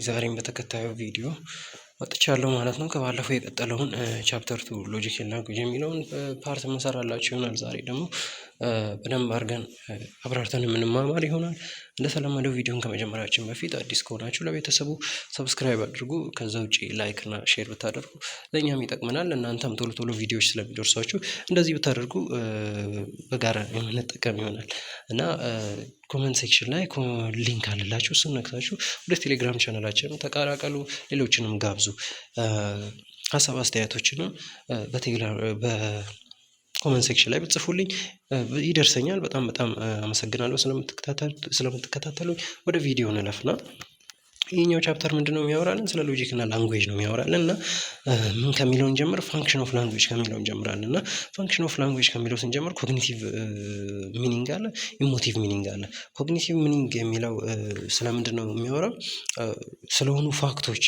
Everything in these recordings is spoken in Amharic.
ዛሬም በተከታዩ ቪዲዮ መጥቻለሁ ማለት ነው። ከባለፈው የቀጠለውን ቻፕተር 2 ሎጂካል ላንጉዌጅ የሚለውን ፓርት እንሰራላችሁ ይሆናል። ዛሬ ደግሞ በደንብ አድርገን አብራርተን የምንማማር ይሆናል። እንደተለመደው ቪዲዮን ከመጀመራችን በፊት አዲስ ከሆናችሁ ለቤተሰቡ ሰብስክራይብ አድርጉ። ከዛ ውጪ ላይክ እና ሼር ብታደርጉ ለእኛም ይጠቅመናል። እናንተም ቶሎ ቶሎ ቪዲዮዎች ስለሚደርሷችሁ እንደዚህ ብታደርጉ በጋራ የምንጠቀም ይሆናል እና ኮመንት ሴክሽን ላይ ሊንክ አለላችሁ። እሱን ነክታችሁ ወደ ቴሌግራም ቻናላችንም ተቀላቀሉ። ሌሎችንም ጋብዙ። ሀሳብ አስተያየቶችንም በኮመንት ሴክሽን ላይ ብትጽፉልኝ ይደርሰኛል። በጣም አመሰግናለሁ ስለምትከታተሉኝ። ወደ ቪዲዮ እንለፍና ይሄኛው ቻፕተር ምንድነው የሚያወራልን? ስለ ሎጂክ እና ላንጉዌጅ ነው የሚያወራልን እና ምን ከሚለው እንጀምር? ፋንክሽን ኦፍ ላንጉዌጅ ከሚለው እንጀምራለን እና ፋንክሽን ኦፍ ላንጉዌጅ ከሚለው ስንጀምር ኮግኒቲቭ ሚኒንግ አለ፣ ኢሞቲቭ ሚኒንግ አለ። ኮግኒቲቭ ሚኒንግ የሚለው ስለምንድን ነው የሚያወራው? ስለሆኑ ፋክቶች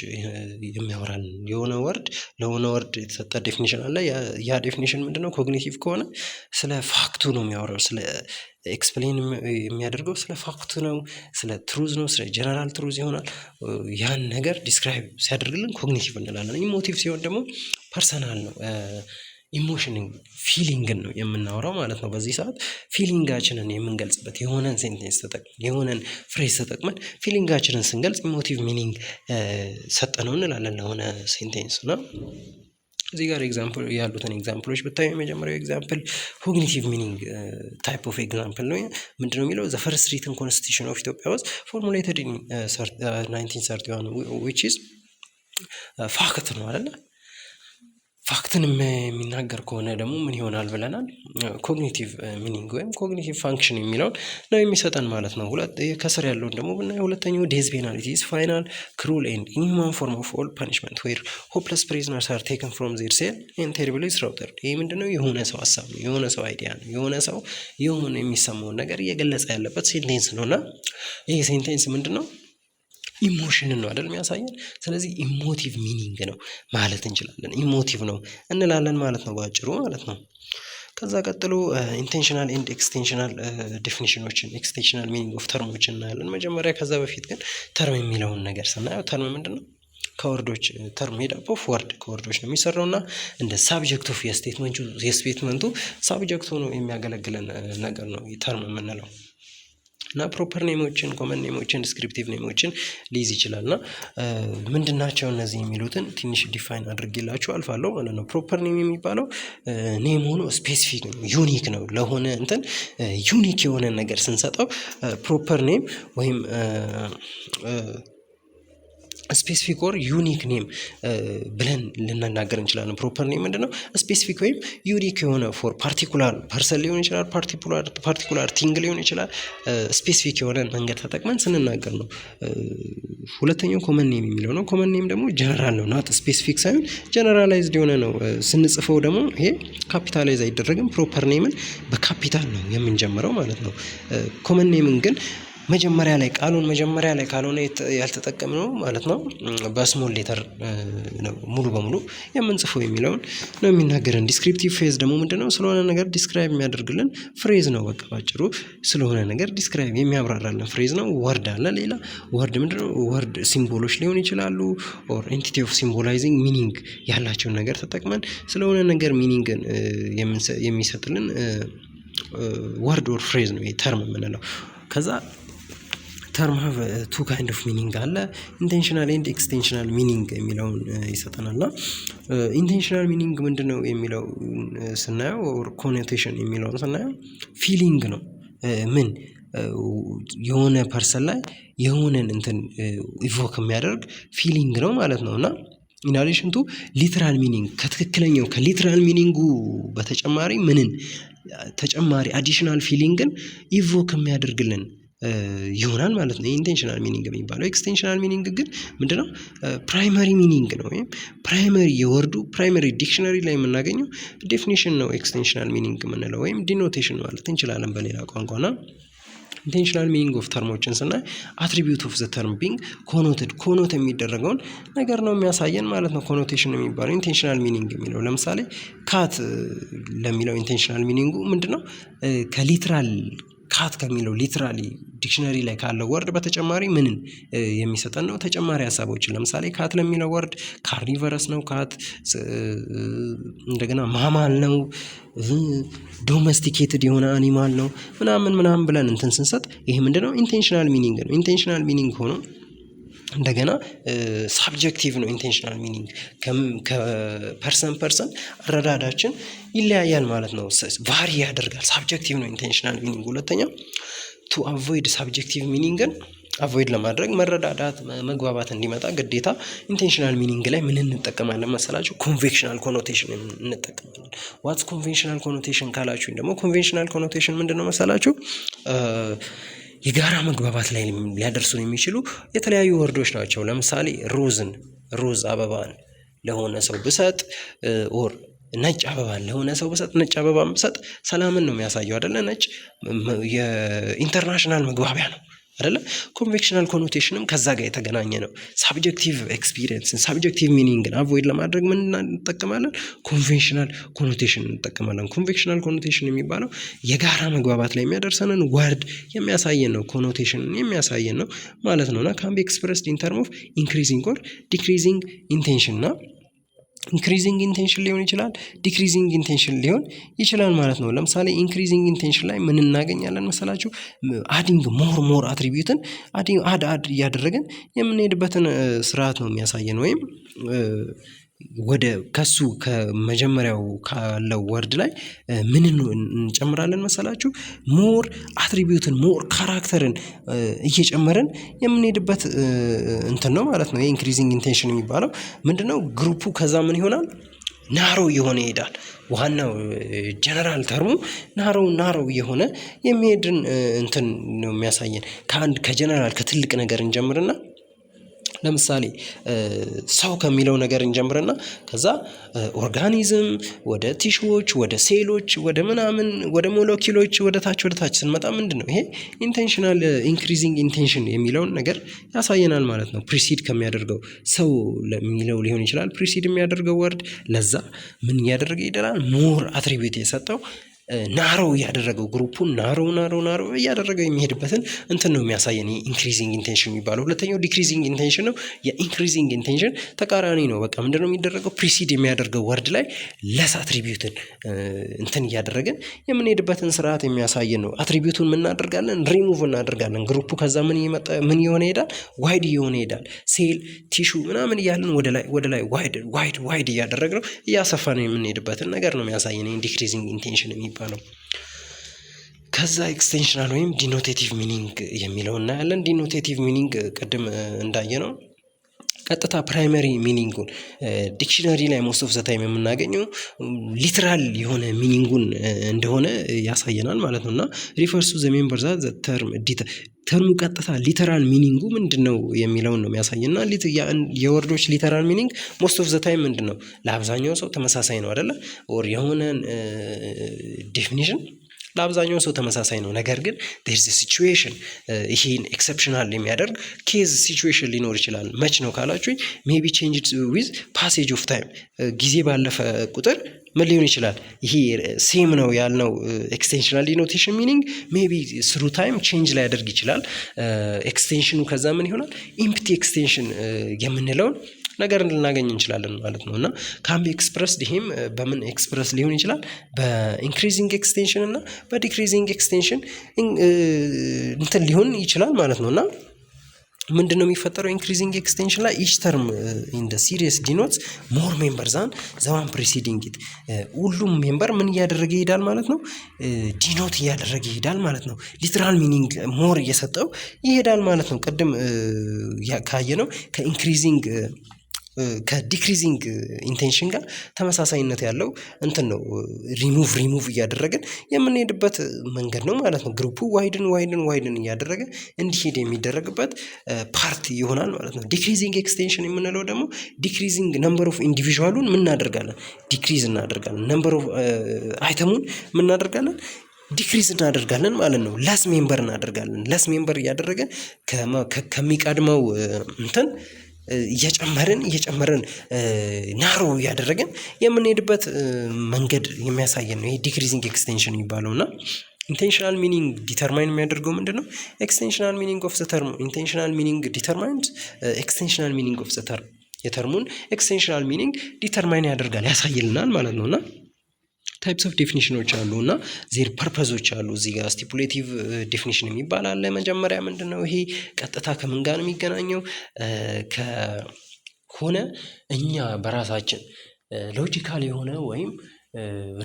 የሚያወራልን። የሆነ ወርድ ለሆነ ወርድ የተሰጠ ዴፊኒሽን አለ። ያ ዴፊኒሽን ምንድነው? ኮግኒቲቭ ከሆነ ስለ ፋክቱ ነው የሚያወራው። ስለ ኤክስፕሌን የሚያደርገው ስለ ፋክቱ ነው፣ ስለ ትሩዝ ነው፣ ስለ ጀነራል ትሩዝ ይሆናል። ያን ነገር ዲስክራይብ ሲያደርግልን ኮግኒቲቭ እንላለን። ኢሞቲቭ ሲሆን ደግሞ ፐርሰናል ነው፣ ኢሞሽንን ፊሊንግን ነው የምናወራው ማለት ነው። በዚህ ሰዓት ፊሊንጋችንን የምንገልጽበት የሆነን ሴንቴንስ ተጠቅመን የሆነን ፍሬዝ ተጠቅመን ፊሊንጋችንን ስንገልጽ ኢሞቲቭ ሚኒንግ ሰጠነው እንላለን ለሆነ ሴንቴንስ ነው። እዚህ ጋር ኤግዛምፕል ያሉትን ኤግዛምፕሎች ብታዩ የመጀመሪያው ኤግዛምፕል ኮግኒቲቭ ሚኒንግ ታይፕ ኦፍ ኤግዛምፕል ነው። ምንድነው የሚለው? ዘ ፈርስት ሪትን ኮንስቲቱሽን ኦፍ ኢትዮጵያ ዋዝ ፎርሙሌትድ ኢን 1931 which is ፋክት ነው አይደለ? ፋክትን የሚናገር ከሆነ ደግሞ ምን ይሆናል ብለናል? ኮግኒቲቭ ሚኒንግ ወይም ኮግኒቲቭ ፋንክሽን የሚለውን ነው የሚሰጠን ማለት ነው። ከስር ያለውን ደግሞ ብናየው ሁለተኛው ዴዝ ፔናልቲ ኢዝ ፋይናል ክሩል ኤንድ ኢንሁማን ፎርም ኦፍ ኦል ፐኒሽመንት ዌር ሆፕለስ ፕሪዝነርስ አር ቴከን ፍሮም ዜር ሴል ኤንድ ቴሪብሊ ስላውተርድ። ይህ ምንድነው? የሆነ ሰው ሀሳብ ነው፣ የሆነ ሰው አይዲያ ነው፣ የሆነ ሰው የሆነ የሚሰማውን ነገር እየገለጸ ያለበት ሴንቴንስ ነው እና ይህ ሴንቴንስ ምንድነው? ኢሞሽንን ነው አይደል የሚያሳየን። ስለዚህ ኢሞቲቭ ሚኒንግ ነው ማለት እንችላለን። ኢሞቲቭ ነው እንላለን ማለት ነው በአጭሩ ማለት ነው። ከዛ ቀጥሎ ኢንቴንሽናል ኤንድ ኤክስቴንሽናል ዴፊኒሽኖችን ኤክስቴንሽናል ሚኒንግ ኦፍ ተርሞችን እናያለን መጀመሪያ። ከዛ በፊት ግን ተርም የሚለውን ነገር ስናየው ተርም ምንድነው? ከወርዶች ተርም ሜድ አፕ ኦፍ ወርድ ከወርዶች ነው የሚሰራው እና እንደ ሳብጀክት ኦፍ የስቴትመንቱ ሳብጀክት ሆኖ የሚያገለግለን ነገር ነው ተርም የምንለው እና ፕሮፐር ኔሞችን፣ ኮመን ኔሞችን፣ ዲስክሪፕቲቭ ኔሞችን ሊይዝ ይችላል እና ምንድናቸው እነዚህ የሚሉትን ትንሽ ዲፋይን አድርጌላችሁ አልፋለሁ ማለት ነው። ፕሮፐር ኔም የሚባለው ኔም ሆኖ ስፔሲፊክ ነው፣ ዩኒክ ነው። ለሆነ እንትን ዩኒክ የሆነ ነገር ስንሰጠው ፕሮፐር ኔም ወይም ስፔሲፊክ ኦር ዩኒክ ኔም ብለን ልናገር እንችላለን። ፕሮፐር ኔም ምንድነው? ስፔሲፊክ ወይም ዩኒክ የሆነ ፎር ፓርቲኩላር ፐርሰን ሊሆን ይችላል፣ ፓርቲኩላር ቲንግ ሊሆን ይችላል። ስፔሲፊክ የሆነ መንገድ ተጠቅመን ስንናገር ነው። ሁለተኛው ኮመን ኔም የሚለው ነው። ኮመን ኔም ደግሞ ጀነራል ነው፣ ናት ስፔሲፊክ ሳይሆን ጀነራላይዝድ የሆነ ነው። ስንጽፈው ደግሞ ይሄ ካፒታላይዝ አይደረግም። ፕሮፐር ኔምን በካፒታል ነው የምንጀምረው ማለት ነው። ኮመን ኔምን ግን መጀመሪያ ላይ ካልሆነ ያልተጠቀምነው ማለት ነው በስሞል ሌተር ነው ሙሉ በሙሉ የምንጽፈው የሚለውን ነው የሚናገረን። ዲስክሪፕቲቭ ፌዝ ደግሞ ምንድነው? ስለሆነ ነገር ዲስክራይብ የሚያደርግልን ፍሬዝ ነው። በቃ ባጭሩ ስለሆነ ነገር ዲስክራይብ የሚያብራራልን ፍሬዝ ነው። ወርድ አለ። ሌላ ወርድ ምንድነው? ወርድ ሲምቦሎች ሊሆን ይችላሉ ኦር ኤንቲቲ ኦፍ ሲምቦላይዚንግ ሚኒንግ ያላቸውን ነገር ተጠቅመን ስለሆነ ነገር ሚኒንግን የሚሰጥልን ወርድ ኦር ፍሬዝ ነው ተርም የምንለው። ከዛ ተርም ሃቭ ቱ ካይንድ ኦፍ ሚኒንግ አለ። ኢንቴንሽናል ኤንድ ኤክስቴንሽናል ሚኒንግ የሚለውን ይሰጠናል እና ኢንቴንሽናል ሚኒንግ ምንድነው የሚለው ስናየው ኮኖቴሽን የሚለውን ስናየው ፊሊንግ ነው። ምን የሆነ ፐርሰን ላይ የሆነን እንትን ኢቮክ የሚያደርግ ፊሊንግ ነው ማለት ነው እና ኢናዲሽን ቱ ሊትራል ሚኒንግ ከትክክለኛው ከሊትራል ሚኒንጉ በተጨማሪ ምንን ተጨማሪ አዲሽናል ፊሊንግን ኢቮክ የሚያደርግልን ይሆናል ማለት ነው ኢንቴንሽናል ሚኒንግ የሚባለው። ኤክስቴንሽናል ሚኒንግ ግን ምንድነው? ፕራይመሪ ሚኒንግ ነው ወይም ፕራይመሪ የወርዱ ፕራይመሪ ዲክሽነሪ ላይ የምናገኘው ዴፊኒሽን ነው ኤክስቴንሽናል ሚኒንግ የምንለው ወይም ዲኖቴሽን ማለት እንችላለን በሌላ ቋንቋና ኢንቴንሽናል ሚኒንግ ኦፍ ተርሞችን ስናይ አትሪቢዩት ኦፍ ዘ ተርም ቢንግ ኮኖት የሚደረገውን ነገር ነው የሚያሳየን ማለት ነው። ኮኖቴሽን የሚባለው ኢንቴንሽናል ሚኒንግ የሚለው ለምሳሌ ካት ለሚለው ኢንቴንሽናል ሚኒንጉ ምንድነው? ከሊትራል ካት ከሚለው ሊትራሊ ዲክሽነሪ ላይ ካለው ወርድ በተጨማሪ ምንን የሚሰጠን ነው? ተጨማሪ ሀሳቦችን። ለምሳሌ ካት ለሚለው ወርድ ካርኒቨረስ ነው ካት፣ እንደገና ማማል ነው፣ ዶሜስቲኬትድ የሆነ አኒማል ነው ምናምን ብለን እንትን ስንሰጥ ይሄ ምንድነው? ኢንቴንሽናል ሚኒንግ ነው። ኢንቴንሽናል ሚኒንግ ሆኖ እንደገና ሳብጀክቲቭ ነው። ኢንቴንሽናል ሚኒንግ ከፐርሰን አረዳዳችን ይለያያል ማለት ነው። ቫሪ ያደርጋል። ሳብጀክቲቭ ነው ኢንቴንሽናል ሚኒንግ። ሁለተኛ ቱ አቮይድ ሳብጀክቲቭ ሚኒንግን አቮይድ ለማድረግ መረዳዳት፣ መግባባት እንዲመጣ ግዴታ ኢንቴንሽናል ሚኒንግ ላይ ምን እንጠቀማለን መሰላችሁ? ኮንቬንሽናል ኮኖቴሽን እንጠቀማለን። ዋትስ ኮንቬንሽናል ኮኖቴሽን ካላችሁኝ ደግሞ ኮንቬንሽናል ኮኖቴሽን ምንድነው መሰላችሁ? የጋራ መግባባት ላይ ሊያደርሱን የሚችሉ የተለያዩ ወርዶች ናቸው። ለምሳሌ ሮዝ አበባን ለሆነ ሰው ብሰጥ ኦር ነጭ አበባን ለሆነ ሰው ብሰጥ፣ ነጭ አበባን ብሰጥ ሰላምን ነው የሚያሳየው አይደለ? ነጭ የኢንተርናሽናል መግባቢያ ነው አይደለ? ኮንቬንሽናል ኮኖቴሽንም ከዛ ጋር የተገናኘ ነው። ሳብጀክቲቭ ኤክስፒሪየንስን ሳብጀክቲቭ ሚኒንግን አቮይድ ለማድረግ ምን እንጠቀማለን? ኮንቬንሽናል ኮኖቴሽን እንጠቀማለን። ኮንቬንሽናል ኮኖቴሽን የሚባለው የጋራ መግባባት ላይ የሚያደርሰንን ወርድ የሚያሳየን ነው። ኮኖቴሽንን የሚያሳየን ነው ማለት ነው። እና ካን ቢ ኤክስፕረስድ ኢን ተርም ኦፍ ኢንክሪዚንግ ኦር ዲክሪዚንግ ኢንቴንሽን እና ኢንክሪዚንግ ኢንቴንሽን ሊሆን ይችላል፣ ዲክሪዚንግ ኢንቴንሽን ሊሆን ይችላል ማለት ነው። ለምሳሌ ኢንክሪዚንግ ኢንቴንሽን ላይ ምን እናገኛለን መሰላችሁ? አዲንግ ሞር አትሪቢዩትን አድ እያደረግን የምንሄድበትን ስርዓት ነው የሚያሳየን። ወይም ወደ ከሱ ከመጀመሪያው ካለው ወርድ ላይ ምን እንጨምራለን መሰላችሁ? ሞር አትሪቢዩትን ሞር ካራክተርን እየጨመርን የምንሄድበት እንትን ነው ማለት ነው። የኢንክሪዚንግ ኢንቴንሽን የሚባለው ምንድነው? ግሩፑ ከዛ ምን ይሆናል? ናሮ የሆነ ይሄዳል። ዋናው ጀነራል ተርሙ ናሮ የሆነ የሚሄድን እንትን ነው የሚያሳየን። ከጀነራል ከትልቅ ነገር እንጀምርና ለምሳሌ ሰው ከሚለው ነገር እንጀምርና ከዛ ኦርጋኒዝም ወደ ቲሹዎች፣ ወደ ሴሎች፣ ወደ ምናምን፣ ወደ ሞለኪውሎች ወደ ታች ስንመጣ ምንድነው ይሄ ኢንቴንሽናል ኢንክሪዚንግ ኢንቴንሽን የሚለውን ነገር ያሳየናል ማለት ነው። ፕሪሲድ ከሚያደርገው ሰው ለሚለው ሊሆን ይችላል ፕሪሲድ የሚያደርገው ወርድ ለዛ ምን እያደረገ ይደላል? ሞር አትሪቢዩት የሰጠው ናሮ እያደረገው ግሩፑን ናሮ እያደረገው የሚሄድበትን እንትን ነው የሚያሳየን ኢንክሪዚንግ ኢንቴንሽን የሚባለው። ሁለተኛው ዲክሪዚንግ ኢንቴንሽን ነው። የኢንክሪዚንግ ኢንቴንሽን ተቃራኒ ነው። በቃ ምንድነው የሚደረገው? ፕሪሲድ የሚያደርገው ወርድ ላይ ለስ አትሪቢዩትን እንትን እያደረግን የምንሄድበትን ስርዓት የሚያሳየን ነው። አትሪቢዩቱን ምን እናደርጋለን? ሪሙቭ እናደርጋለን። ግሩፑ ከዛ ምን የሆነ ይሄዳል? ዋይድ የሆነ ይሄዳል። ሴል ቲሹ ምናምን እያለን ወደ ላይ ዋይድ እያደረግነው እያሰፋ ነው የምንሄድበትን ነገር ነው የሚያሳየን ዲክሪዚንግ ኢንቴንሽን የሚባለው። ከዛ ኤክስቴንሽናል ወይም ዲኖቴቲቭ ሚኒንግ የሚለው እናያለን። ዲኖቴቲቭ ሚኒንግ ቅድም እንዳየ ነው ቀጥታ ፕራይመሪ ሚኒንጉን ዲክሽነሪ ላይ ሞስት ኦፍ ዘ ታይም የምናገኘው ሊትራል የሆነ ሚኒንጉን እንደሆነ ያሳየናል ማለት ነው። እና ሪፈርስ ቱ ዘ ሜምበር ዛት ዘ ተርሙ ቀጥታ ሊተራል ሚኒንጉ ምንድነው የሚለውን ነው የሚያሳየና የወርዶች ሊተራል ሚኒንግ ሞስት ኦፍ ዘ ታይም ምንድነው ለአብዛኛው ሰው ተመሳሳይ ነው አይደለ? ኦር የሆነን ዴፊኒሽን ለአብዛኛው ሰው ተመሳሳይ ነው። ነገር ግን there's a situation ይሄን ኤክሰፕሽናል የሚያደርግ ኬዝ ሲቹዌሽን ሊኖር ይችላል። መች ነው ካላችሁኝ ሜቢ ቼንጅድ ዊዝ ፓሴጅ ኦፍ ታይም ጊዜ ባለፈ ቁጥር ምን ሊሆን ይችላል? ይሄ ሴም ነው ያልነው ኤክስቴንሽናል ዲኖቴሽን ሚኒንግ ሜቢ ስሩ ታይም ቼንጅ ሊያደርግ ይችላል። ኤክስቴንሽኑ ከዛ ምን ይሆናል? ኢምፕቲ ኤክስቴንሽን የምንለውን ነገር ልናገኝ እንችላለን ማለት ነው። እና ካን ቢ ኤክስፕረስድ ይሄም በምን ኤክስፕረስ ሊሆን ይችላል? በኢንክሪዚንግ ኤክስቴንሽን እና በዲክሪዚንግ ኤክስቴንሽን እንትን ሊሆን ይችላል ማለት ነው። እና ምንድነው የሚፈጠረው? ኢንክሪዚንግ ኤክስቴንሽን ላይ ኢች ተርም ኢን ደ ሲሪየስ ዲኖትስ ሞር ሜምበር ዛን ዘዋን ፕሪሲዲንግ ኢት። ሁሉም ሜምበር ምን እያደረገ ይሄዳል ማለት ነው? ዲኖት እያደረገ ይሄዳል ማለት ነው። ሊትራል ሚኒንግ ሞር እየሰጠው ይሄዳል ማለት ነው። ቅድም ካየነው ከኢንክሪዚንግ ከዲክሪዚንግ ኢንቴንሽን ጋር ተመሳሳይነት ያለው እንትን ነው። ሪሙቭ እያደረግን የምንሄድበት መንገድ ነው ማለት ነው። ግሩፑ ዋይድን እያደረገ እንዲሄድ የሚደረግበት ፓርት ይሆናል ማለት ነው። ዲክሪዚንግ ኤክስቴንሽን የምንለው ደግሞ ዲክሪዚንግ ነምበር ኦፍ ኢንዲቪዥዋሉን ምን እናደርጋለን? ዲክሪዝ እናደርጋለን። ነምበር ኦፍ አይተሙን ምን እናደርጋለን? ዲክሪዝ እናደርጋለን ማለት ነው። ለስ ሜምበር እናደርጋለን። ለስ ሜምበር እያደረገን ከሚቀድመው እንትን እየጨመርን ናሮ እያደረግን የምንሄድበት መንገድ የሚያሳየን ነው። ይሄ ዲክሪዚንግ ኤክስቴንሽን የሚባለው እና ኢንቴንሽናል ሚኒንግ ዲተርማይን የሚያደርገው ምንድን ነው? ኤክስቴንሽናል ሚኒንግ ኦፍ ዘ ተርም። ኢንቴንሽናል ሚኒንግ ዲተርማይንድ ኤክስቴንሽናል ሚኒንግ ኦፍ ዘ ተርም። የተርሙን ኤክስቴንሽናል ሚኒንግ ዲተርማይን ያደርጋል፣ ያሳይልናል ማለት ነው። እና ታይፕስ ኦፍ ዴፊኒሽኖች አሉ እና ዜር ፐርፐዞች አሉ። እዚህ ጋር ስቲፑሌቲቭ ዴፊኒሽን የሚባል አለ። መጀመሪያ ምንድን ነው ይሄ? ቀጥታ ከምን ጋር ነው የሚገናኘው? ከሆነ እኛ በራሳችን ሎጂካል የሆነ ወይም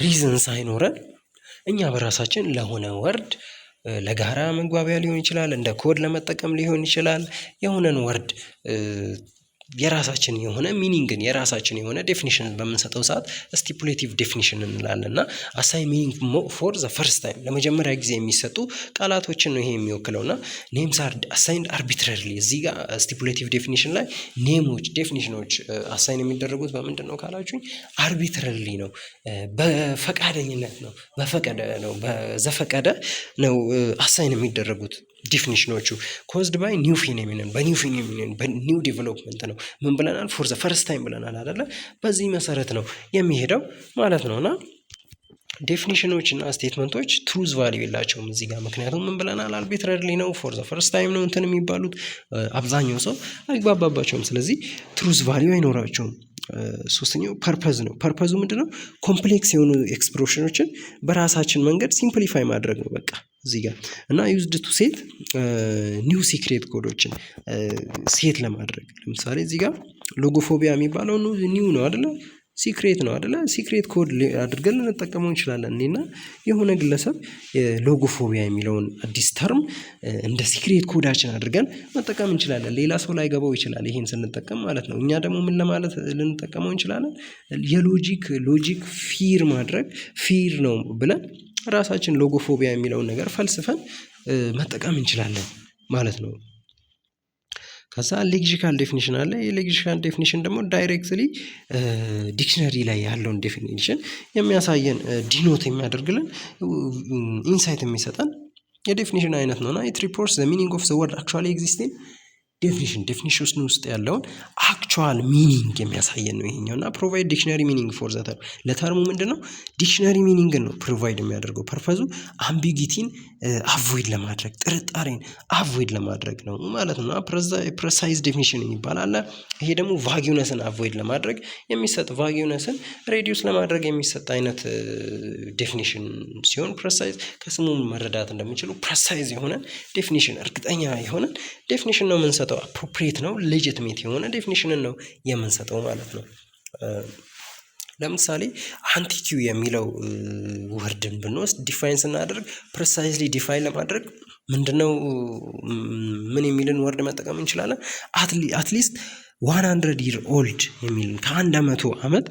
ሪዝን ሳይኖረን እኛ በራሳችን ለሆነ ወርድ ለጋራ መግባቢያ ሊሆን ይችላል፣ እንደ ኮድ ለመጠቀም ሊሆን ይችላል። የሆነን ወርድ የራሳችን የሆነ ሚኒንግን የራሳችን የሆነ ዴፊኒሽን በምንሰጠው ሰዓት ስቲፑሌቲቭ ዴፊኒሽን እንላለን። እና አሳይ ሚኒንግ ፎር ዘ ፈርስት ታይም ለመጀመሪያ ጊዜ የሚሰጡ ቃላቶችን ነው ይሄ የሚወክለው። እና ኔምስ አር አሳይንድ አርቢትራሪሊ። እዚህ ጋር ስቲፑሌቲቭ ዴፊኒሽን ላይ ኔሞች ዴፊኒሽኖች አሳይን የሚደረጉት በምንድን ነው ካላችሁኝ፣ አርቢትራሪሊ ነው፣ በፈቃደኝነት ነው፣ በዘፈቀደ ነው አሳይን የሚደረጉት ዲፊኒሽኖቹ። ኮዝድ ባይ ኒው ፊኖሚነን፣ በኒው ፊኖሚነን በኒው ዴቨሎፕመንት ነው ምን ብለናል? ፎር ዘ ፈርስት ታይም ብለናል አይደለ? በዚህ መሰረት ነው የሚሄደው ማለት ነው። እና ዴፊኒሽኖች እና ስቴትመንቶች ትሩዝ ቫሊዩ የላቸውም እዚህ ጋር። ምክንያቱም ምን ብለናል? አርቢትራሪሊ ነው፣ ፎር ዘ ፈርስት ታይም ነው እንትን የሚባሉት። አብዛኛው ሰው አይግባባባቸውም። ስለዚህ ትሩዝ ቫሊዩ አይኖራቸውም። ሶስተኛው ፐርፐዝ ነው። ፐርፐዙ ምንድን ነው? ኮምፕሌክስ የሆኑ ኤክስፕሬሽኖችን በራሳችን መንገድ ሲምፕሊፋይ ማድረግ ነው በቃ እዚህ ጋር። እና ዩዝድ ቱ ሴት ኒው ሲክሬት ኮዶችን ሴት ለማድረግ ለምሳሌ እዚህ ጋር ሎጎፎቢያ የሚባለው ኒው ነው አይደለ? ሲክሬት ነው አይደለ? ሲክሬት ኮድ አድርገን ልንጠቀመው እንችላለን። እኔና የሆነ ግለሰብ ሎጎፎቢያ የሚለውን አዲስ ተርም እንደ ሲክሬት ኮዳችን አድርገን መጠቀም እንችላለን። ሌላ ሰው ላይ ገባው ይችላል ይሄን ስንጠቀም ማለት ነው። እኛ ደግሞ ምን ለማለት ልንጠቀመው እንችላለን? ሎጂክ ፊር ማድረግ ፊር ነው ብለን ራሳችን ሎጎፎቢያ የሚለውን ነገር ፈልስፈን መጠቀም እንችላለን ማለት ነው። ከዛ ሌክሲካል ዴፊኒሽን አለ። የሌክሲካል ዴፊኒሽን ደግሞ ዳይሬክትሊ ዲክሽነሪ ላይ ያለውን ዴፊኒሽን የሚያሳየን ዲኖት የሚያደርግልን ኢንሳይት የሚሰጠን የዴፊኒሽን አይነት ነውና ኢት ሪፖርትስ ዘ ሚኒንግ ኦፍ ዘ ወርድ አክቹዋሊ ኤግዚስቲንግ ዴፊኒሽን ውስጥ ያለውን አክቹዋል ሚኒንግ የሚያሳየን ነው ይሄኛው። እና ፕሮቫይድ ዲክሽነሪ ሚኒንግ ፎር ዘ ተርም። ለተርሙ ምንድን ነው? ዲክሽነሪ ሚኒንግን ነው ፕሮቫይድ የሚያደርገው። ፐርፐዙ አምቢጊቲን አቮይድ ለማድረግ ጥርጣሬን አቮይድ ለማድረግ ነው ማለት ነው። ፕሬሳይዝ ዴፊኒሽን የሚባል አለ። ይሄ ደግሞ ቫጊውነስን አቮይድ ለማድረግ የሚሰጥ ቫጊውነስን ሬዲዩስ ለማድረግ የሚሰጥ አይነት ዴፊኒሽን ሲሆን ፕሬሳይዝ ከስሙ መረዳት እንደሚችሉ ፕሬሳይዝ የሆነ ዴፊኒሽን እርግጠኛ የሆነ ዴፊኒሽን ነው የምንሰጠው። አፕሮፕሪየት ነው ሌጂትሜት የሆነ ዴፊኒሽንን ነው የምንሰጠው ማለት ነው። ለምሳሌ አንቲኪው የሚለው ወርድን ብንወስድ ዲፋይን ስናደርግ ፕሬሳይዝሊ ዲፋይን ለማድረግ ምንድነው ምን የሚልን ወርድ መጠቀም እንችላለን? አትሊስት 100 year old የሚልን ከ100 ዓመት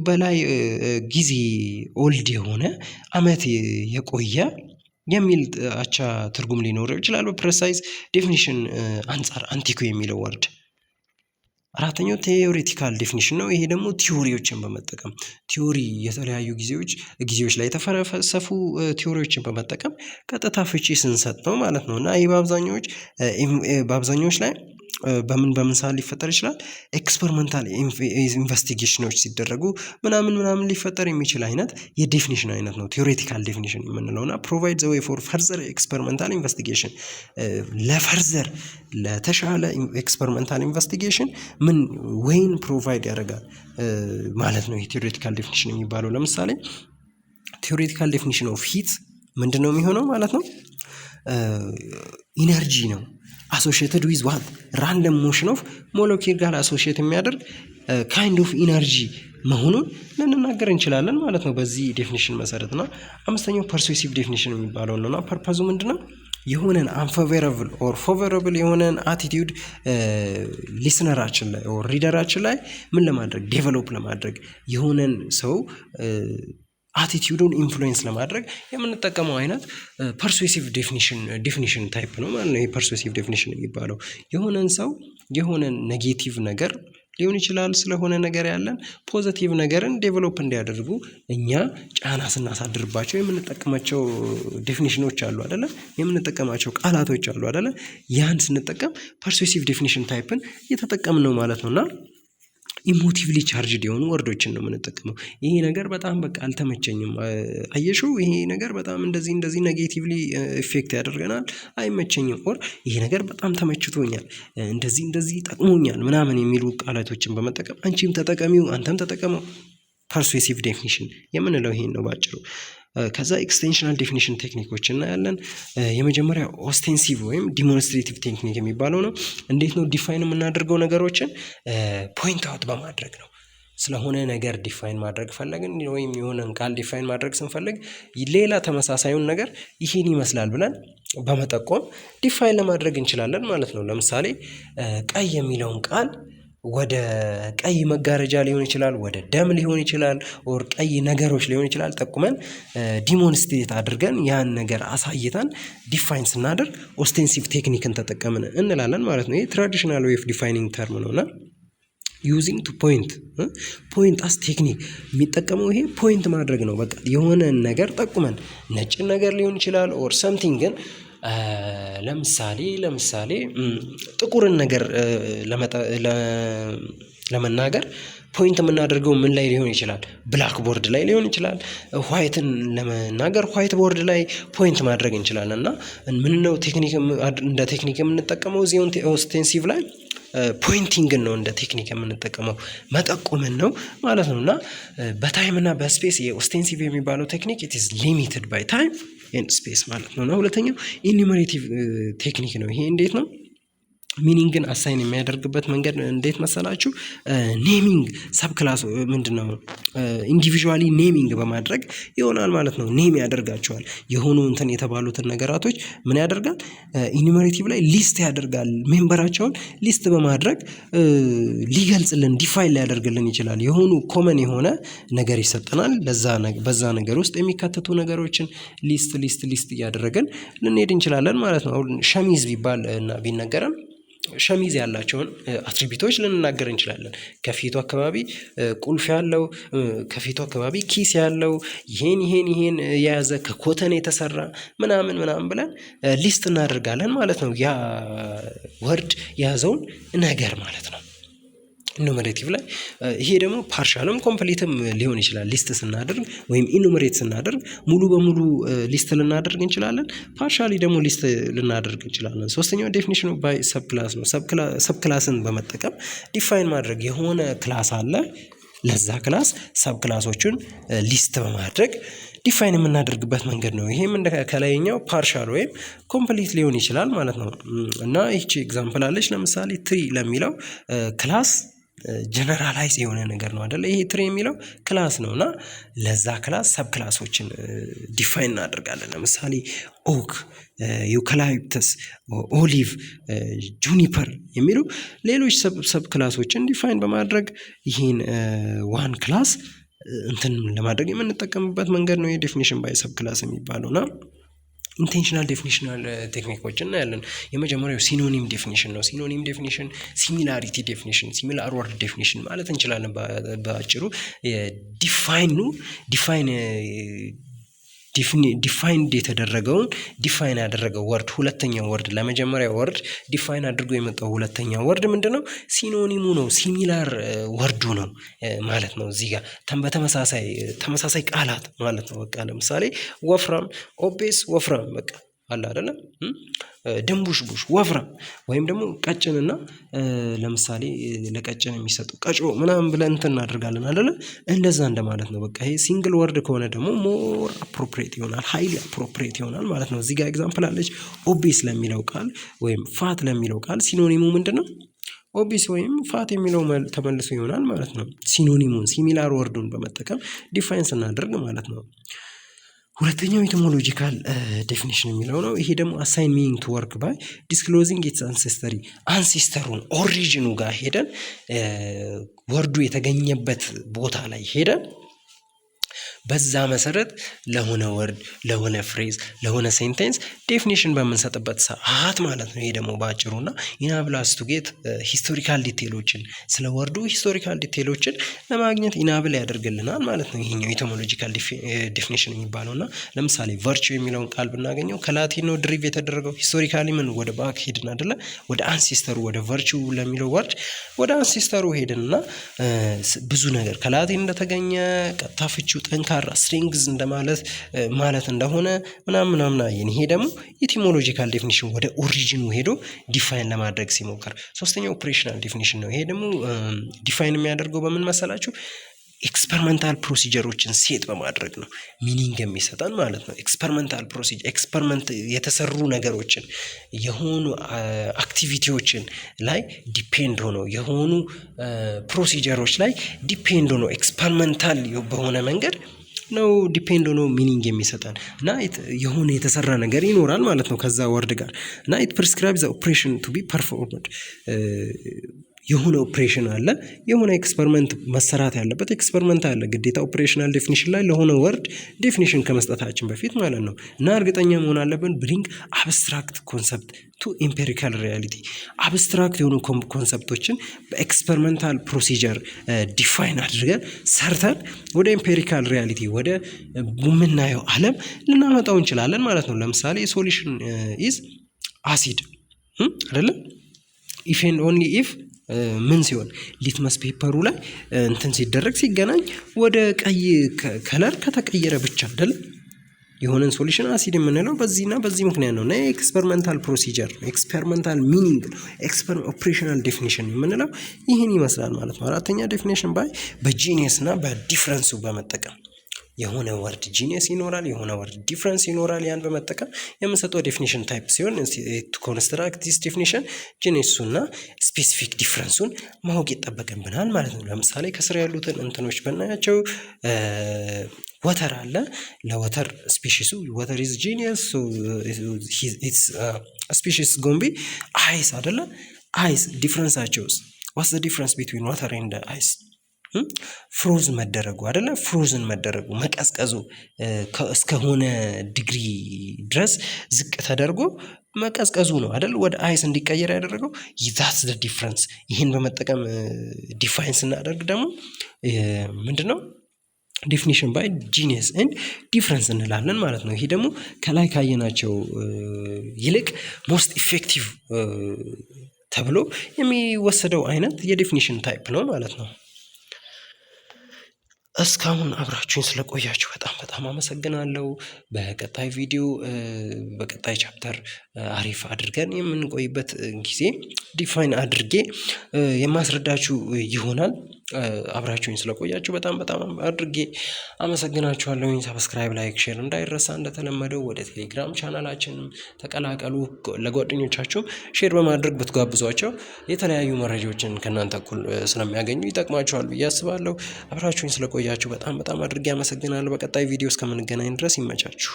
በላይ ጊዜ ኦልድ የሆነ ዓመት የቆየ የሚል አቻ ትርጉም ሊኖረው ይችላል በፕሬሳይዝ ዴፊኒሽን አንጻር አንቲኩ የሚለው ወርድ። አራተኛው ቴዎሬቲካል ዴፊኒሽን ነው። ይሄ ደግሞ ቲዎሪዎችን በመጠቀም ቲዎሪ የተለያዩ ጊዜዎች ላይ የተፈለሰፉ ቲዎሪዎችን በመጠቀም ቀጥታ ፍቺ ስንሰጥ ነው ማለት ነው። እና ይህ በአብዛኞች ላይ በምን ሰዓት ሊፈጠር ይችላል? ኤክስፐሪመንታል ኢንቨስቲጌሽኖች ሲደረጉ ምናምን ሊፈጠር የሚችል አይነት የዴፊኒሽን አይነት ነው ቴዎሬቲካል ዴፊኒሽን የምንለው። እና ፕሮቫይድ ዘ ዌይ ፎር ፈርዘር ኤክስፐሪመንታል ኢንቨስቲጌሽን ለፈርዘር ለተሻለ ኤክስፐሪመንታል ኢንቨስቲጌሽን ምን ወይን ፕሮቫይድ ያደርጋል ማለት ነው። የቴዎሬቲካል ዴፊኒሽን የሚባለው ለምሳሌ ቴዎሬቲካል ዴፊኒሽን ኦፍ ሂት ምንድን ነው የሚሆነው ማለት ነው? ኢነርጂ ነው አሶሺየትድ ዊዝ ዋት ራንደም ሞሽን ኦፍ ሞለኪል ጋር አሶሺየት የሚያደርግ ካይንድ ኦፍ ኢነርጂ መሆኑን ልንናገር እንችላለን ማለት ነው በዚህ ዴፊኒሽን መሰረት ነው። አምስተኛው ፐርሱሲቭ ዴፊኒሽን የሚባለው ነውና ፐርፐዙ ምንድነው? የሆነን አንፌቨረብል ኦር ፌቨረብል የሆነን አቲቲዩድ ሊስነራችን ላይ ኦር ሪደራችን ላይ ምን ለማድረግ ዴቨሎፕ ለማድረግ የሆነን ሰው አቲቲዩዱን ኢንፍሉዌንስ ለማድረግ የምንጠቀመው አይነት ፐርሱሲቭ ዴፊኒሽን ታይፕ ነው ማለት ነው። ይሄ ፐርሱሲቭ ዴፊኒሽን የሚባለው የሆነን ሰው የሆነን ኔጌቲቭ ነገር ሊሆን ይችላል ስለሆነ ነገር ያለን ፖዚቲቭ ነገርን ዴቨሎፕ እንዲያደርጉ እኛ ጫና ስናሳድርባቸው የምንጠቀማቸው ዴፊኒሽኖች አሉ አይደለ? የምንጠቀማቸው ቃላቶች አሉ አይደለ? ያን ስንጠቀም ፐርሱሲቭ ዴፊኒሽን ታይፕን እየተጠቀምን ነው ማለት ነውና ኢሞቲቭሊ ቻርጅድ የሆኑ ወርዶችን ነው የምንጠቀመው። ይሄ ነገር በጣም በቃ አልተመቸኝም፣ አየሽው ይሄ ነገር በጣም እንደዚህ ኔጌቲቭሊ ኢፌክት ያደርገናል፣ አይመቸኝም፣ ኦር ይሄ ነገር በጣም ተመችቶኛል፣ እንደዚህ ጠቅሞኛል ምናምን የሚሉ ቃላቶችን በመጠቀም አንቺም ተጠቀሚው፣ አንተም ተጠቀመው። ፐርሱሲቭ ዴፊኒሽን የምንለው ይሄን ነው ባጭሩ። ከዛ ኤክስቴንሽናል ዴፊኒሽን ቴክኒኮች እናያለን። የመጀመሪያው ኦስቴንሲቭ ወይም ዲሞንስትሬቲቭ ቴክኒክ የሚባለው ነው። እንዴት ነው ዲፋይን የምናደርገው? ነገሮችን ፖይንት አውት በማድረግ ነው። ስለሆነ ነገር ዲፋይን ማድረግ ፈለግን ወይም የሆነን ቃል ዲፋይን ማድረግ ስንፈልግ ሌላ ተመሳሳዩን ነገር ይሄን ይመስላል ብለን በመጠቆም ዲፋይን ለማድረግ እንችላለን ማለት ነው። ለምሳሌ ቀይ የሚለውን ቃል ወደ ቀይ መጋረጃ ሊሆን ይችላል፣ ወደ ደም ሊሆን ይችላል፣ ኦር ቀይ ነገሮች ሊሆን ይችላል ጠቁመን ዲሞንስትሬት አድርገን ያን ነገር አሳይተን ዲፋይን ስናደርግ ኦስቴንሲቭ ቴክኒክን ተጠቀምን እንላለን ማለት ነው። ይሄ ትራዲሽናል ዌይ ኦፍ ዲፋይኒንግ ተርም ነውና ዩዚንግ ቱ ፖይንት አስ ቴክኒክ የሚጠቀመው ይሄ ፖይንት ማድረግ ነው። በቃ የሆነ ነገር ጠቁመን ነጭ ነገር ሊሆን ይችላል ኦር ሰምቲንግ ግን ለምሳሌ ጥቁርን ነገር ለመናገር ፖይንት የምናደርገው ምን ላይ ሊሆን ይችላል? ብላክ ቦርድ ላይ ሊሆን ይችላል። ዋይትን ለመናገር ዋይት ቦርድ ላይ ፖይንት ማድረግ እንችላለን። እና ምንነው ቴክኒክ እንደ ቴክኒክ የምንጠቀመው እዚህ ኦስቴንሲቭ ላይ ፖይንቲንግን ነው እንደ ቴክኒክ የምንጠቀመው፣ መጠቆምን ነው ማለት ነው። እና በታይም እና በስፔስ የኦስቴንሲቭ የሚባለው ቴክኒክ ኢት ኢዝ ሊሚትድ ባይ ታይም ኤንድ ስፔስ ማለት ነው። እና ሁለተኛው ኢኒመሬቲቭ ቴክኒክ ነው። ይሄ እንዴት ነው ሚኒንግን አሳይን የሚያደርግበት መንገድ እንዴት መሰላችሁ? ኔሚንግ ሰብ ክላስ ምንድነው ኢንዲቪዥዋሊ ኔሚንግ በማድረግ ይሆናል ማለት ነው። ኔም ያደርጋቸዋል የሆኑ እንትን የተባሉትን ነገራቶች ምን ያደርጋል? ኢኒመሬቲቭ ላይ ሊስት ያደርጋል። ሜምበራቸውን ሊስት በማድረግ ሊገልጽልን ዲፋይን ሊያደርግልን ይችላል። የሆኑ ኮመን የሆነ ነገር ይሰጠናል። በዛ ነገር ውስጥ የሚካተቱ ነገሮችን ሊስት እያደረገን ልንሄድ እንችላለን ማለት ነው። አሁን ሸሚዝ ቢባል እና ቢነገረን ሸሚዝ ያላቸውን አትሪቢዩቶች ልንናገር እንችላለን። ከፊቱ አካባቢ ቁልፍ ያለው፣ ከፊቱ አካባቢ ኪስ ያለው፣ ይሄን የያዘ ከኮተን የተሰራ ምናምን ብለን ሊስት እናደርጋለን ማለት ነው። ያ ወርድ የያዘውን ነገር ማለት ነው። ኢኑመሬቲቭ ላይ ይሄ ደግሞ ፓርሻልም ኮምፕሊትም ሊሆን ይችላል። ሊስት ስናደርግ ወይም ኢኑመሬት ስናደርግ ሙሉ በሙሉ ሊስት ልናደርግ እንችላለን። ፓርሻሊ ደግሞ ሊስት ልናደርግ እንችላለን። ሶስተኛው ዴፊኒሽኑ ባይ ሰብ ክላስ ነው። ሰብ ክላስን በመጠቀም ዲፋይን ማድረግ የሆነ ክላስ አለ፣ ለዛ ክላስ ሰብ ክላሶቹን ሊስት በማድረግ ዲፋይን የምናደርግበት መንገድ ነው። ይሄም እንደ ከላይኛው ፓርሻል ወይም ኮምፕሊት ሊሆን ይችላል ማለት ነው። እና ይህቺ ኤግዛምፕል አለች። ለምሳሌ ትሪ ለሚለው ክላስ ጀነራላይዝ የሆነ ነገር ነው አይደለ? ይሄ ትሪ የሚለው ክላስ ነው እና ለዛ ክላስ ሰብ ክላሶችን ዲፋይን እናደርጋለን። ለምሳሌ ኦክ፣ ዩካሊፕተስ፣ ኦሊቭ፣ ጁኒፐር የሚሉ ሌሎች ሰብ ክላሶችን ዲፋይን በማድረግ ይህን ዋን ክላስ እንትን ለማድረግ የምንጠቀምበት መንገድ ነው የዴፊኒሽን ባይ ሰብ ክላስ የሚባለውና ኢንቴንሽናል ዴፊኒሽናል ቴክኒኮች እናያለን። የመጀመሪያው ሲኖኒም ዴፊኒሽን ነው። ሲኖኒም ዴፊኒሽን ሲሚላሪቲ ዴፊኒሽን፣ ሲሚላር ወርድ ዴፊኒሽን ማለት እንችላለን። በአጭሩ ዲፋይንድ የተደረገውን ዲፋይን ያደረገው ወርድ ሁለተኛው ወርድ ለመጀመሪያው ወርድ ዲፋይን አድርጎ የመጣው ሁለተኛው ወርድ ምንድነው? ሲኖኒሙ ነው፣ ሲሚላር ወርዱ ነው ማለት ነው። እዚህ ጋር ተመሳሳይ ቃላት ማለት ነው። በቃ ለምሳሌ ወፍራም፣ ኦቤስ፣ ወፍራም በቃ አለ አይደለም። ድንቡሽቡሽ ወፍራም ወይም ደግሞ ቀጭንና ለምሳሌ ለቀጭን የሚሰጡ ቀጮ ምናምን ብለን እንትን እናደርጋለን አይደለ? እንደዛ እንደማለት ነው። በቃ ይሄ ሲንግል ወርድ ከሆነ ደግሞ ሞር አፕሮፕሪየት ይሆናል፣ ሃይሊ አፕሮፕሪየት ይሆናል ማለት ነው። እዚህ ጋር ኤግዛምፕል አለች። ኦቤስ ለሚለው ቃል ወይም ፋት ለሚለው ቃል ሲኖኒሙ ምንድነው? ኦቢስ ወይም ፋት የሚለው ተመልሶ ይሆናል ማለት ነው። ሲኖኒሙን ሲሚላር ወርዱን በመጠቀም ዲፋይን ስናደርግ ማለት ነው። ሁለተኛው ኢቲሞሎጂካል ዴፊኒሽን የሚለው ነው። ይሄ ደግሞ አሳይን ሚኒንግ ቱ ወርክ ባይ ዲስክሎዚንግ ኢትስ አንሴስተሩን ኦሪጂኑ ጋር ሄደን ወርዱ የተገኘበት ቦታ ላይ ሄደን በዛ መሰረት ለሆነ ወርድ፣ ለሆነ ፍሬዝ፣ ለሆነ ሴንቴንስ ዴፊኒሽን በምንሰጥበት ሰዓት ማለት ነው። ይሄ ደግሞ ባጭሩና ኢናብላስ ቱ ጌት ሂስቶሪካል ዲቴሎችን ስለ ወርዱ ሂስቶሪካል ዲቴሎችን ለማግኘት ኢናብል ያደርግልናል ማለት ነው። ይሄኛው ኢቲሞሎጂካል ዴፊኒሽን የሚባለውና ለምሳሌ ቨርቹ የሚለውን ቃል ብናገኘው ከላቲን ነው ድሪቭ የተደረገው። ሂስቶሪካሊ ምን ወደ ባክ ሄድን አይደለ? ወደ አንሴስተሩ ወደ ቨርቹ ለሚለው ወርድ ወደ አንሴስተሩ ሄድንና ብዙ ነገር ከላቲን እንደተገኘ ቀጥታ ፍቺው ጠንካራ ስትሪንግዝ እንደማለት ማለት እንደሆነ ምናምን አየን። ይሄ ደግሞ ኢቲሞሎጂካል ዴፊኒሽን ወደ ኦሪጂኑ ሄዶ ዲፋይን ለማድረግ ሲሞከር፣ ሶስተኛው ኦፕሬሽናል ዴፊኒሽን ነው። ይሄ ደግሞ ዲፋይን የሚያደርገው በምን መሰላችሁ? ኤክስፐሪመንታል ፕሮሲጀሮችን ሴት በማድረግ ነው ሚኒንግ የሚሰጠን ማለት ነው። ኤክስፐሪመንታል ፕሮሲጀር ኤክስፐሪመንት የተሰሩ ነገሮችን የሆኑ አክቲቪቲዎችን ላይ ዲፔንድ ሆኖ የሆኑ ፕሮሲጀሮች ላይ ዲፔንድ ሆኖ ኤክስፐሪመንታል በሆነ መንገድ ነው ዲፔንድ ሆኖ ሚኒንግ የሚሰጠን እና የሆነ የተሰራ ነገር ይኖራል ማለት ነው ከዛ ወርድ ጋር እና ኢት ፕሪስክራይብ ዘ ኦፕሬሽን ቱ ቢ ፐርፎርምድ የሆነ ኦፕሬሽን አለ፣ የሆነ ኤክስፐሪመንት መሰራት ያለበት ኤክስፐሪመንት አለ። ግዴታ ኦፕሬሽናል ዴፊኒሽን ላይ ለሆነ ወርድ ዴፊኒሽን ከመስጠታችን በፊት ማለት ነው እና እርግጠኛ መሆን አለብን። ብሪንግ አብስትራክት ኮንሰፕት ቱ ኢምፔሪካል ሪያሊቲ አብስትራክት የሆኑ ኮንሰፕቶችን በኤክስፐሪመንታል ፕሮሲጀር ዲፋይን አድርገን ሰርተን ወደ ኢምፔሪካል ሪያሊቲ ወደ የምናየው ዓለም ልናመጣው እንችላለን ማለት ነው። ለምሳሌ ሶሉሽን ኢዝ አሲድ አይደለም ኢፍ ኤንድ ኦንሊ ኢፍ ምን ሲሆን ሊትመስ ፔፐሩ ላይ እንትን ሲደረግ ሲገናኝ ወደ ቀይ ከለር ከተቀየረ ብቻ አይደለም የሆነን ሶሉሽን አሲድ የምንለው በዚህና በዚህ ምክንያት ነው። እና ኤክስፐሪመንታል ፕሮሲጀር ነው፣ ኤክስፐሪመንታል ሚኒንግ ነው፣ ኦፕሬሽናል ዴፊኒሽን የምንለው ይህን ይመስላል ማለት ነው። አራተኛ ዴፊኒሽን ባይ በጂኒየስ እና በዲፍረንሱ በመጠቀም የሆነ ወርድ ጂኒየስ ይኖራል፣ የሆነ ወርድ ዲፍረንስ ይኖራል። ያን በመጠቀም የምንሰጠው ዴፊኒሽን ታይፕ ሲሆን ኮንስትራክት ዲስ ዴፊኒሽን ጂኒየሱና ስፔሲፊክ ዲፍረንሱን ማወቅ ይጠበቅብናል ማለት ነው። ለምሳሌ ከስር ያሉትን እንትኖች ብናያቸው ወተር አለ። ለወተር ስፔሺሱ ወተር ኢዝ ጂኒየስ ኢትስ ስፔሺስ ጎምቢ አይስ አይደለ? አይስ ዲፍረንሳቸውስ ዋትስ ዘ ዲፍረንስ ቢትዊን ወተር ኤንድ አይስ? ፍሮዝ መደረጉ አይደለ? ፍሮዝን መደረጉ መቀዝቀዙ እስከሆነ ዲግሪ ድረስ ዝቅ ተደርጎ መቀዝቀዙ ነው አይደል? ወደ አይስ እንዲቀየር ያደረገው that's the difference። ይህን በመጠቀም ዲፋይን ስናደርግ ደግሞ ምንድነው ዴፊኒሽን ባይ ጂኒየስ ኤንድ ዲፍረንስ እንላለን ማለት ነው። ይሄ ደግሞ ከላይ ካየናቸው ይልቅ ሞስት ኢፌክቲቭ ተብሎ የሚወሰደው አይነት የዴፊኒሽን ታይፕ ነው ማለት ነው። እስካሁን አብራችሁኝ ስለቆያችሁ በጣም አመሰግናለሁ። በቀጣይ ቪዲዮ በቀጣይ ቻፕተር አሪፍ አድርገን የምንቆይበት ጊዜ ዲፋይን አድርጌ የማስረዳችሁ ይሆናል። አብራችሁኝ ስለቆያችሁ በጣም አድርጌ አመሰግናችኋለሁኝ። ሰብስክራይብ፣ ላይክ፣ ሼር እንዳይረሳ። እንደተለመደው ወደ ቴሌግራም ቻናላችንም ተቀላቀሉ። ለጓደኞቻችሁም ሼር በማድረግ ብትጋብዟቸው የተለያዩ መረጃዎችን ከእናንተ እኩል ስለሚያገኙ ይጠቅማቸዋል ብዬ አስባለሁ። አብራችሁኝ ስለቆያችሁ በጣም አድርጌ አመሰግናለሁ። በቀጣይ ቪዲዮ እስከምንገናኝ ድረስ ይመቻችሁ።